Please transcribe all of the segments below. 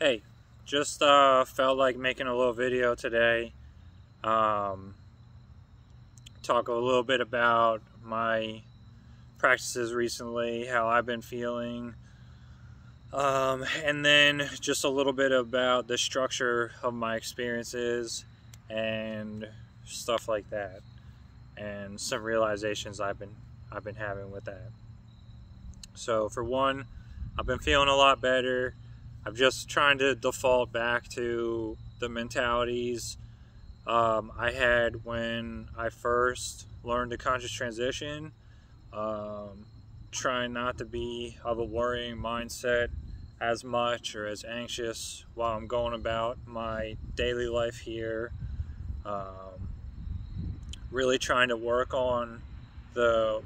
Hey, just felt like making a little video today. Um, Talk a little bit about my practices recently, how I've been feeling, and then just a little bit about the structure of my experiences and stuff like that, and some realizations I've been having with that. So for one, I've been feeling a lot better. I'm just trying to default back to the mentalities I had when I first learned the conscious transition. Um, Trying not to be of a worrying mindset as much or as anxious while I'm going about my daily life here. Um, really trying to work on the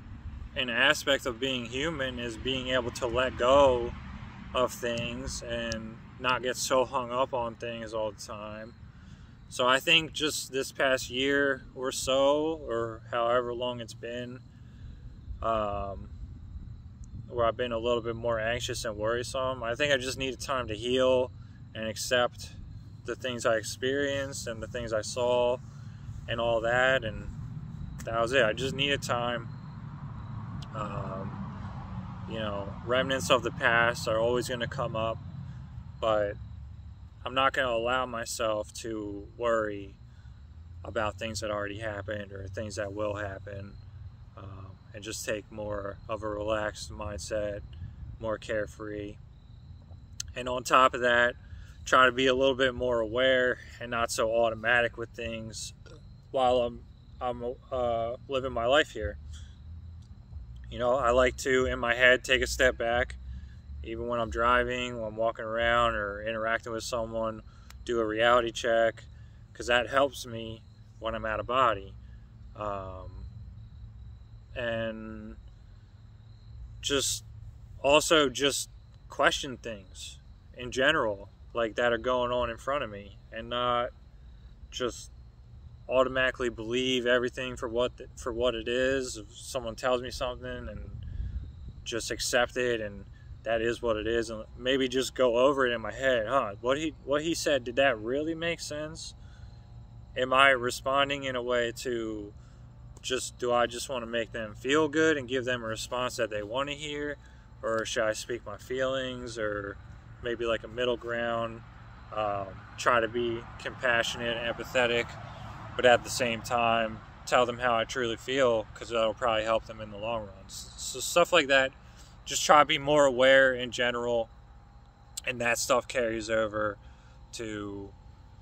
an aspect of being human is being able to let go of things and not get so hung up on things all the time. So I think just this past year or so, or however long it's been, um, where I've been a little bit more anxious and worrisome, I think I just needed time to heal and accept the things I experienced and the things I saw and all that. And that was it. I just needed time. Remnants of the past are always going to come up, but I'm not going to allow myself to worry about things that already happened or things that will happen, and just take more of a relaxed mindset, more carefree. And on top of that, try to be a little bit more aware and not so automatic with things while I'm living my life here. I like to, in my head, take a step back, even when I'm driving, when I'm walking around or interacting with someone, do a reality check, because that helps me when I'm out of body. And just just question things in general, like that are going on in front of me, and not just automatically believe everything for what it is. If someone tells me something, and just accept it, and that is what it is, and maybe just go over it in my head. What he said, did that really make sense? Am I responding in a way to do I just want to make them feel good and give them a response that they want to hear, or should I speak my feelings, or maybe like a middle ground? Try to be compassionate, empathetic, but at the same time tell them how I truly feel, because that'll probably help them in the long run. So stuff like that. Just try to be more aware in general, and that stuff carries over to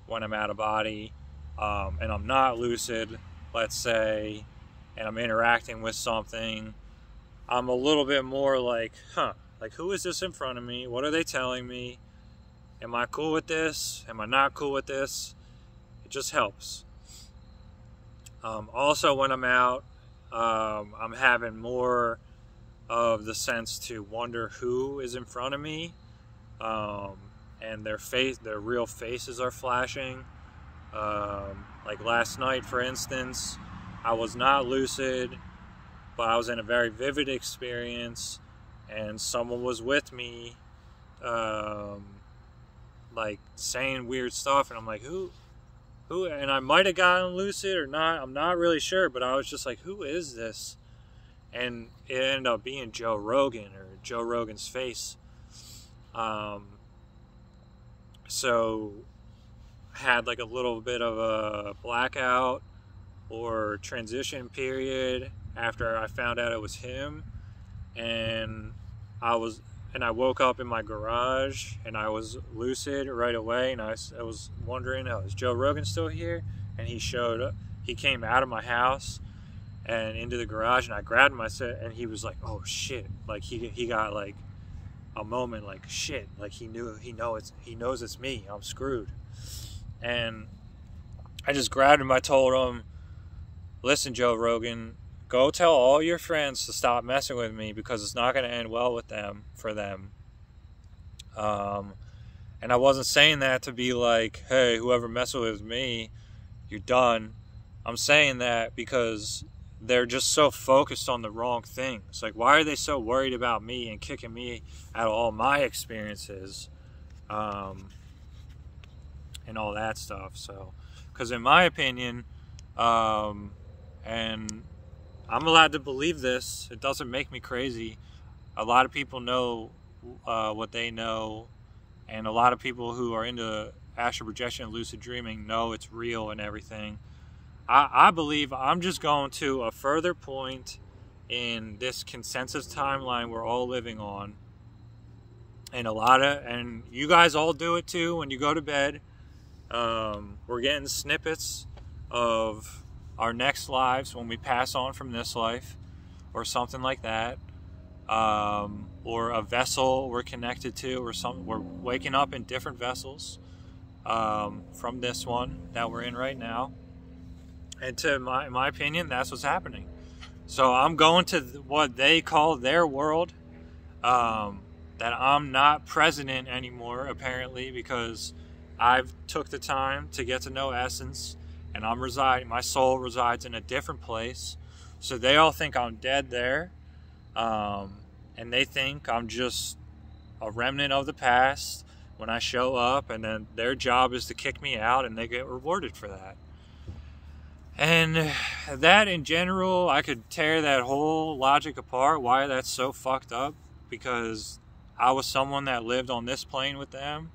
when I'm out of body, and I'm not lucid, let's say, and I'm interacting with something. I'm a little bit more like, like, who is this in front of me? What are they telling me? Am I cool with this? Am I not cool with this? It just helps. Also, when I'm out, I'm having more of the sense to wonder who is in front of me, and their real faces are flashing. Like last night, for instance, I was not lucid, but I was in a very vivid experience, and someone was with me, like saying weird stuff, and I'm like, who? And I might have gotten lucid or not. I'm not really sure, but I was just like, who is this? And it ended up being Joe Rogan, or Joe Rogan's face. So I had like a little bit of a blackout or transition period after I found out it was him, and I woke up in my garage, and I was lucid right away, and I was wondering, is Joe Rogan still here? And he showed up. He came out of my house and into the garage, and I grabbed him. I said, and he was like, "Oh shit!" Like he got like a moment, like shit, like he knows it's me. I'm screwed. And I just grabbed him. I told him, "Listen, Joe Rogan, go tell all your friends to stop messing with me, because it's not going to end well for them." And I wasn't saying that to be like, hey, whoever messes with me, you're done. I'm saying that because they're just so focused on the wrong things. Like, why are they so worried about me and kicking me out of all my experiences? and all that stuff. So, because in my opinion, and I'm allowed to believe this, it doesn't make me crazy. A lot of people know what they know, and a lot of people who are into astral projection and lucid dreaming know it's real and everything. I believe I'm just going to a further point in this consensus timeline we're all living on, and you guys all do it too when you go to bed. We're getting snippets of our next lives when we pass on from this life, or something like that, or a vessel we're connected to, or something. We're waking up in different vessels from this one that we're in right now. And in my opinion, that's what's happening. So I'm going to what they call their world, that I'm not present in anymore, apparently, because I've took the time to get to know Essence, and my soul resides in a different place. So they all think I'm dead there, and they think I'm just a remnant of the past when I show up, and then their job is to kick me out, and they get rewarded for that. And that in general, I could tear that whole logic apart, why that's so fucked up, because I was someone that lived on this plane with them,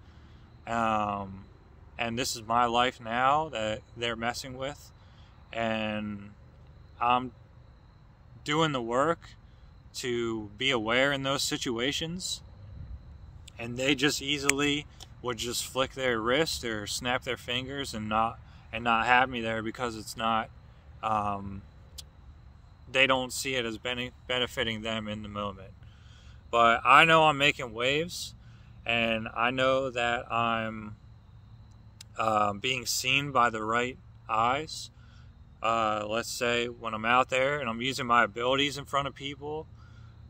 and this is my life now that they're messing with, and I'm doing the work to be aware in those situations, and they just easily would just flick their wrist or snap their fingers and not have me there, because it's not, they don't see it as benefiting them in the moment. But I know I'm making waves, and I know that I'm being seen by the right eyes. Let's say when I'm out there and I'm using my abilities in front of people,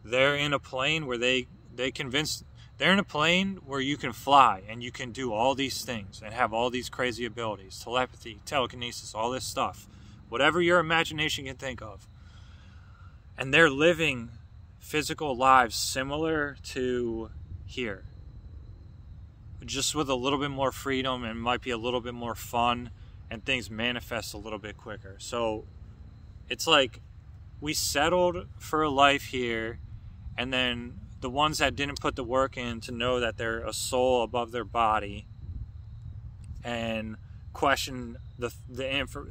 they're in a plane where they're in a plane where you can fly and you can do all these things and have all these crazy abilities, telepathy, telekinesis, all this stuff, whatever your imagination can think of. And they're living physical lives similar to here, just with a little bit more freedom, and might be a little bit more fun, and things manifest a little bit quicker. So it's like we settled for a life here, and then the ones that didn't put the work in to know that they're a soul above their body and question the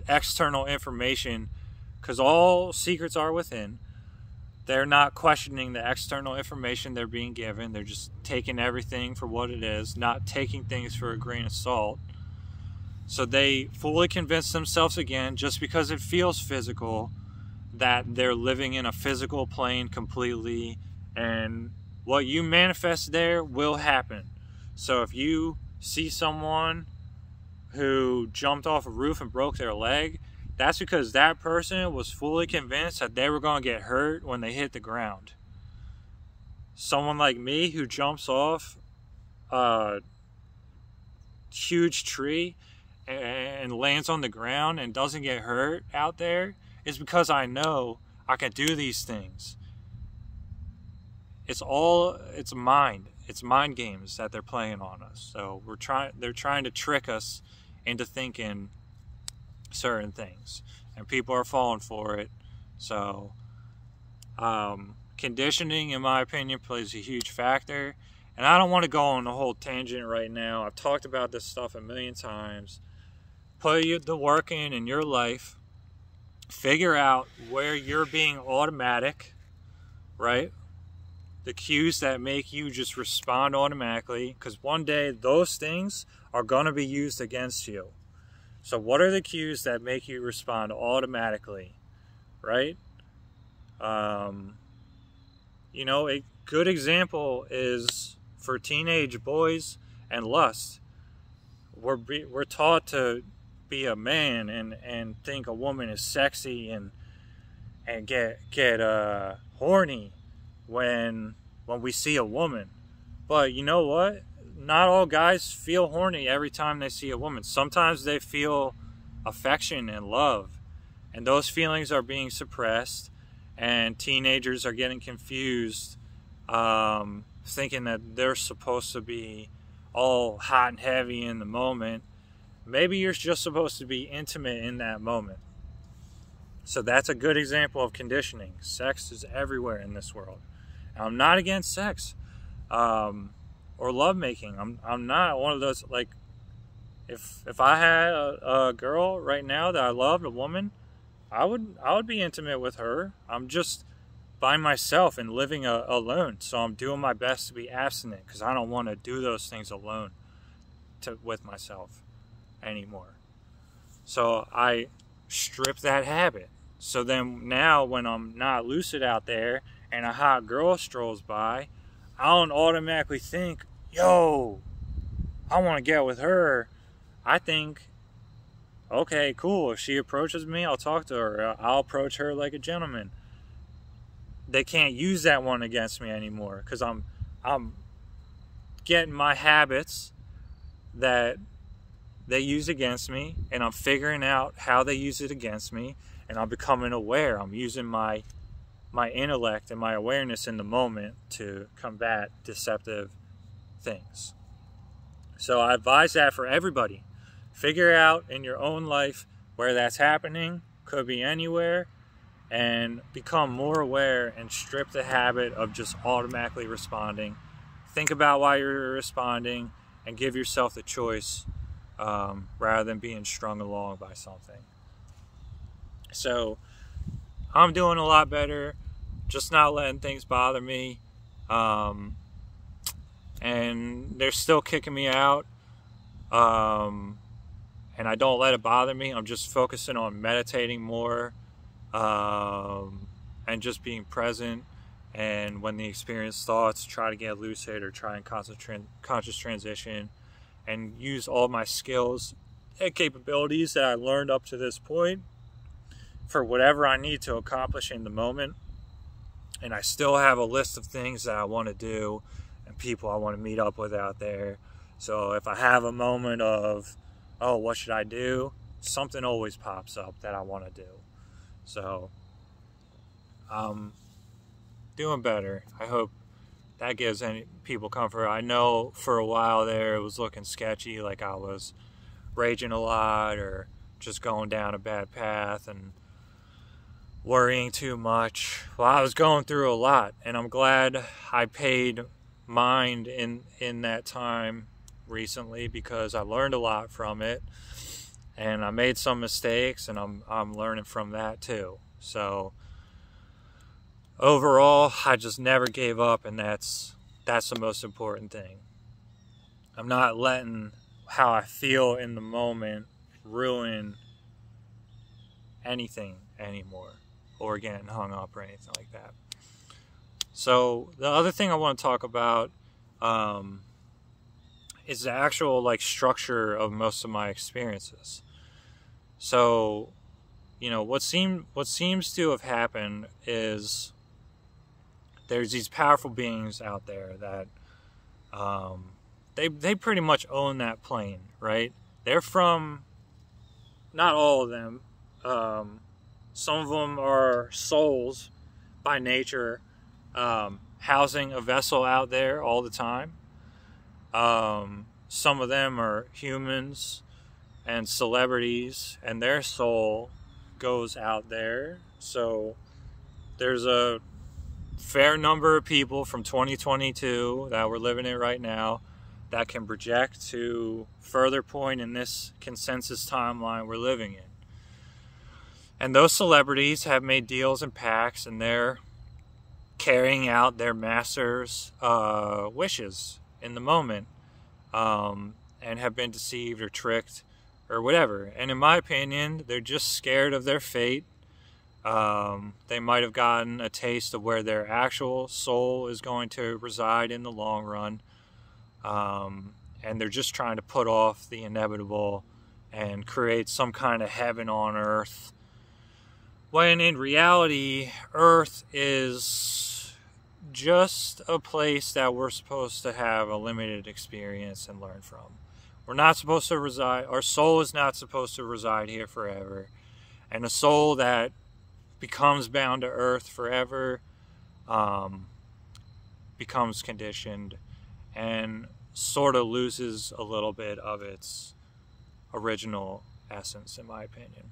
external information, because all secrets are within. They're not questioning the external information they're being given. They're just taking everything for what it is, not taking things for a grain of salt. So they fully convince themselves again, just because it feels physical, that they're living in a physical plane completely, and what you manifest there will happen. So if you see someone who jumped off a roof and broke their leg, that's because that person was fully convinced that they were going to get hurt when they hit the ground. Someone like me who jumps off a huge tree and lands on the ground and doesn't get hurt out there is because I know I can do these things. It's mind games that they're playing on us. So they're trying to trick us into thinking certain things, and people are falling for it. So conditioning, in my opinion, plays a huge factor, and I don't want to go on a whole tangent right now. I've talked about this stuff a million times. Put the work in your life, figure out where you're being automatic, right? The cues that make you just respond automatically, because one day those things are going to be used against you. So what are the cues that make you respond automatically, right? You know, a good example is for teenage boys and lust. We're taught to be a man and think a woman is sexy and get horny when we see a woman. But you know what? Not all guys feel horny every time they see a woman. Sometimes they feel affection and love, and those feelings are being suppressed, and teenagers are getting confused, thinking that they're supposed to be all hot and heavy in the moment. Maybe you're just supposed to be intimate in that moment. So that's a good example of conditioning. Sex is everywhere in this world. I'm not against sex or lovemaking. I'm not one of those, like, if I had a girl right now that I loved, a woman, I would be intimate with her. I'm just by myself and living alone, so I'm doing my best to be abstinent because I don't want to do those things alone with myself anymore. So I strip that habit. So then now when I'm not lucid out there and a hot girl strolls by, I don't automatically think, yo, I want to get with her. I think, okay, cool. If she approaches me, I'll talk to her. I'll approach her like a gentleman. They can't use that one against me anymore because I'm getting my habits that they use against me, and I'm figuring out how they use it against me, and I'm becoming aware. I'm using my intellect and my awareness in the moment to combat deceptive things. So I advise that for everybody. Figure out in your own life where that's happening. Could be anywhere. And become more aware and strip the habit of just automatically responding. Think about why you're responding and give yourself the choice rather than being strung along by something. So I'm doing a lot better, just not letting things bother me. And they're still kicking me out. And I don't let it bother me. I'm just focusing on meditating more. And just being present, and when the experience thoughts, try to get lucid or try and conscious transition and use all my skills and capabilities that I learned up to this point for whatever I need to accomplish in the moment. And I still have a list of things that I want to do and people I want to meet up with out there. So if I have a moment of, oh, what should I do? Something always pops up that I want to do. So, doing better. I hope that gives any people comfort. I know for a while there it was looking sketchy, like I was raging a lot or just going down a bad path and worrying too much. Well, I was going through a lot, and I'm glad I paid mind in that time recently because I learned a lot from it. And I made some mistakes, and I'm learning from that too. So overall, I just never gave up, and that's the most important thing. I'm not letting how I feel in the moment ruin anything anymore, or getting hung up or anything like that. So the other thing I want to talk about is the actual structure of most of my experiences. So, what seems to have happened is there's these powerful beings out there that they pretty much own that plane, right? They're from, not all of them. Some of them are souls by nature, housing a vessel out there all the time. Some of them are humans and celebrities, and their soul goes out there. So there's a fair number of people from 2022 that we're living in right now that can project to further point in this consensus timeline we're living in. And those celebrities have made deals and pacts, and they're carrying out their master's wishes in the moment, and have been deceived or tricked or whatever. And in my opinion, they're just scared of their fate. They might have gotten a taste of where their actual soul is going to reside in the long run. And they're just trying to put off the inevitable and create some kind of heaven on earth. When in reality, earth is just a place that we're supposed to have a limited experience and learn from. We're not supposed to reside, our soul is not supposed to reside here forever. And a soul that becomes bound to earth forever becomes conditioned. And sort of loses a little bit of its original essence, in my opinion.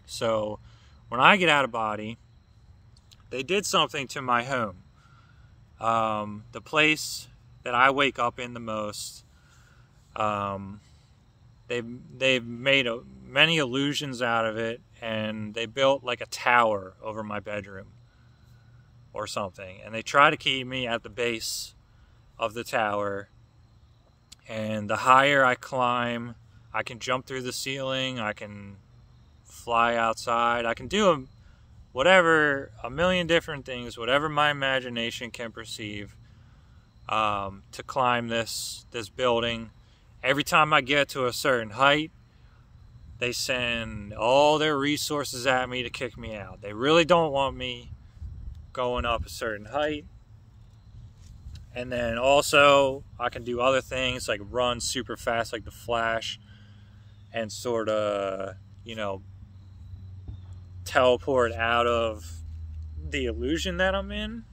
So when I get out of body, they did something to my home. The place that I wake up in the most, they've made many illusions out of it, and they built like a tower over my bedroom or something, and they try to keep me at the base of the tower, and the higher I climb, I can jump through the ceiling, I can fly outside, I can do a million different things, whatever my imagination can perceive, to climb this building. Every time I get to a certain height, they send all their resources at me to kick me out. They really don't want me going up a certain height. And then also, I can do other things like run super fast like the Flash and sort of, teleport out of the illusion that I'm in.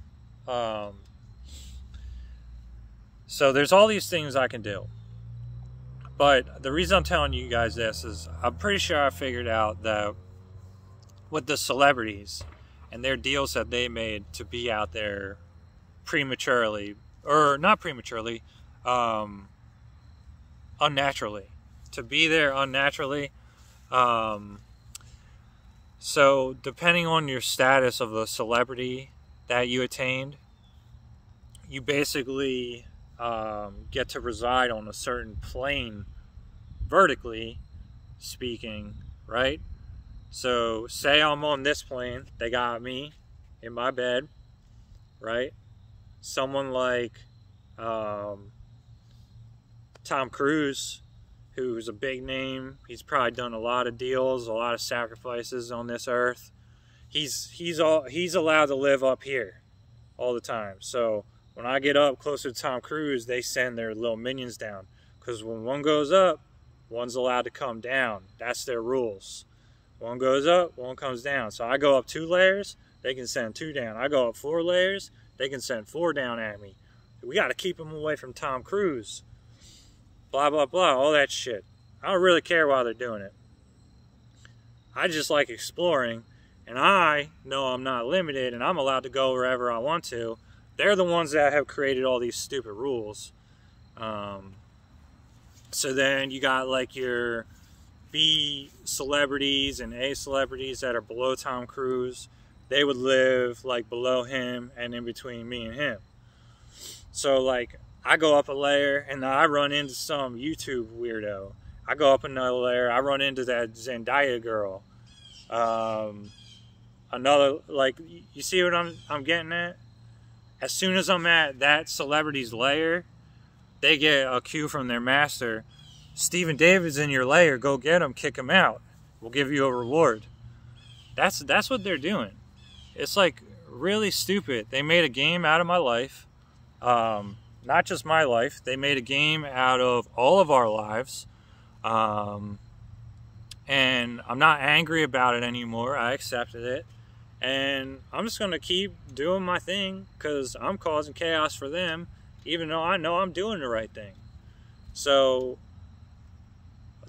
So there's all these things I can do. But the reason I'm telling you guys this is I'm pretty sure I figured out that with the celebrities and their deals that they made to be out there prematurely, or not prematurely, unnaturally. To be there unnaturally. So depending on your status of the celebrity that you attained, you basically get to reside on a certain plane, vertically speaking, right? So say I'm on this plane, they got me in my bed, right? Someone like Tom Cruise, who's a big name, he's probably done a lot of deals, a lot of sacrifices on this earth. He's allowed to live up here all the time. So when I get up closer to Tom Cruise, they send their little minions down. Because when one goes up, one's allowed to come down. That's their rules. One goes up, one comes down. So I go up 2 layers, they can send 2 down. I go up 4 layers, they can send 4 down at me. We got to keep them away from Tom Cruise. Blah, blah, blah, all that shit. I don't really care why they're doing it. I just like exploring, and I know I'm not limited, and I'm allowed to go wherever I want to. They're the ones that have created all these stupid rules. So then you got like your B celebrities and A celebrities that are below Tom Cruise. They would live like below him and in between me and him. So like I go up a layer and I run into some YouTube weirdo. I go up another layer, I run into that Zendaya girl. Another, like, you see what I'm getting at? As soon as I'm at that celebrity's layer, they get a cue from their master. Stephen David's in your layer, go get him, kick him out. We'll give you a reward. That's what they're doing. It's like really stupid. They made a game out of my life. Not just my life. They made a game out of all of our lives. And I'm not angry about it anymore. I accepted it. And I'm just going to keep doing my thing because I'm causing chaos for them, even though I know I'm doing the right thing. So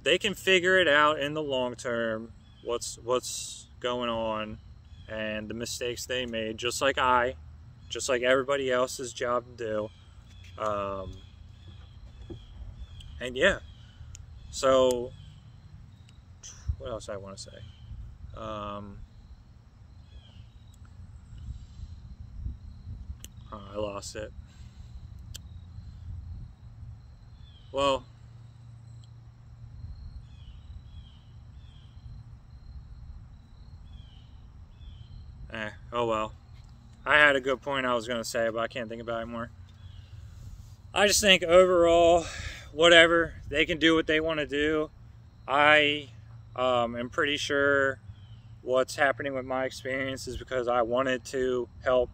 they can figure it out in the long term, what's going on and the mistakes they made, just like everybody else's job to do. And yeah, so what else I want to say? I lost it. Well, oh well. I had a good point I was going to say, but I can't think about it anymore. I just think overall, whatever, they can do what they want to do. I am pretty sure what's happening with my experience is because I wanted to help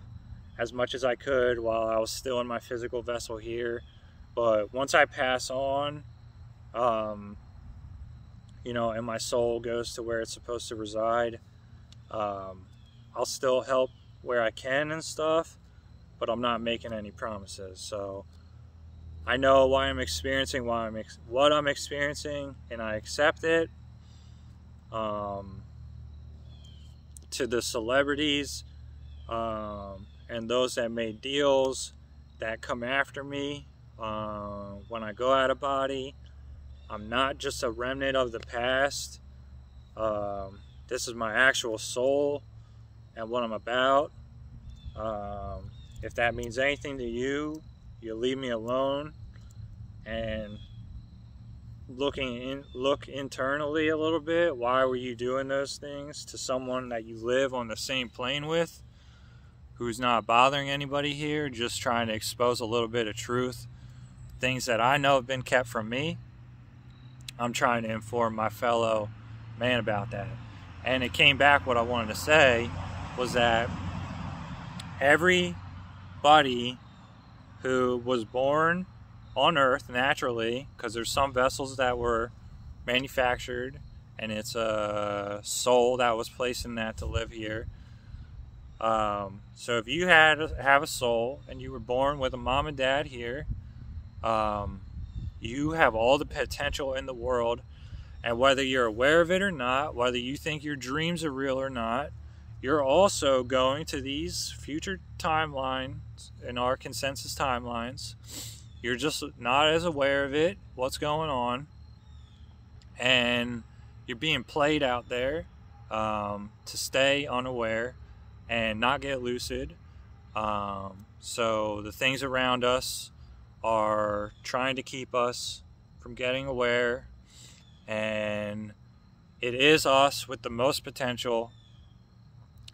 as much as I could while I was still in my physical vessel here. But once I pass on, and my soul goes to where it's supposed to reside, I'll still help where I can and stuff, but I'm not making any promises. So I know why I'm experiencing what I'm experiencing, and I accept it. To the celebrities and those that made deals that come after me when I go out of body, I'm not just a remnant of the past. This is my actual soul and what I'm about. If that means anything to you, you leave me alone and look internally a little bit. Why were you doing those things to someone that you live on the same plane with, who's not bothering anybody here, just trying to expose a little bit of truth, things that I know have been kept from me? I'm trying to inform my fellow man about that. And it came back, what I wanted to say was that everybody who was born on Earth naturally, because there's some vessels that were manufactured and it's a soul that was placed in that to live here. So if you have a soul and you were born with a mom and dad here, you have all the potential in the world. And whether you're aware of it or not, whether you think your dreams are real or not, you're also going to these future timelines, in our consensus timelines. You're just not as aware of it, what's going on. And you're being played out there to stay unaware and not get lucid. So the things around us are trying to keep us from getting aware. And it is us with the most potential,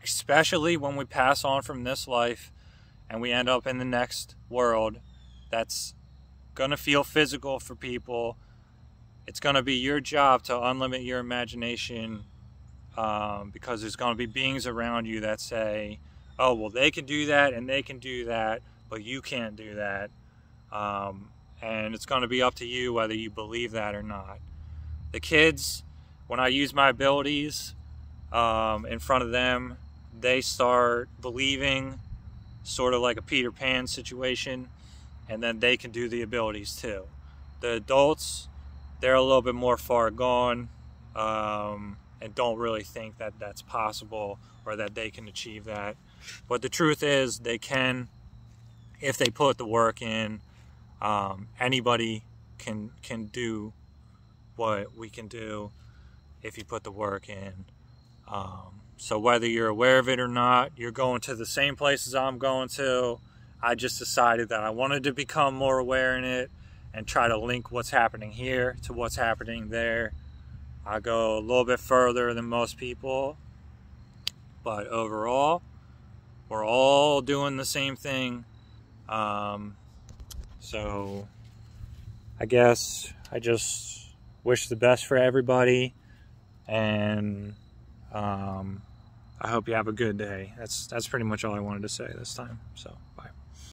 especially when we pass on from this life and we end up in the next world. That's going to feel physical for people. It's going to be your job to unlimit your imagination, because there's going to be beings around you that say, oh, well, they can do that and they can do that, but you can't do that. And it's going to be up to you whether you believe that or not. The kids, when I use my abilities in front of them, they start believing, sort of like a Peter Pan situation, and then they can do the abilities too. The adults, they're a little bit more far gone and don't really think that that's possible or that they can achieve that. But the truth is, they can if they put the work in. Anybody can do what we can do if you put the work in. So whether you're aware of it or not, you're going to the same places I'm going to. I just decided that I wanted to become more aware in it and try to link what's happening here to what's happening there. I go a little bit further than most people, but overall, we're all doing the same thing. So I guess I just wish the best for everybody, and I hope you have a good day. That's pretty much all I wanted to say this time. So.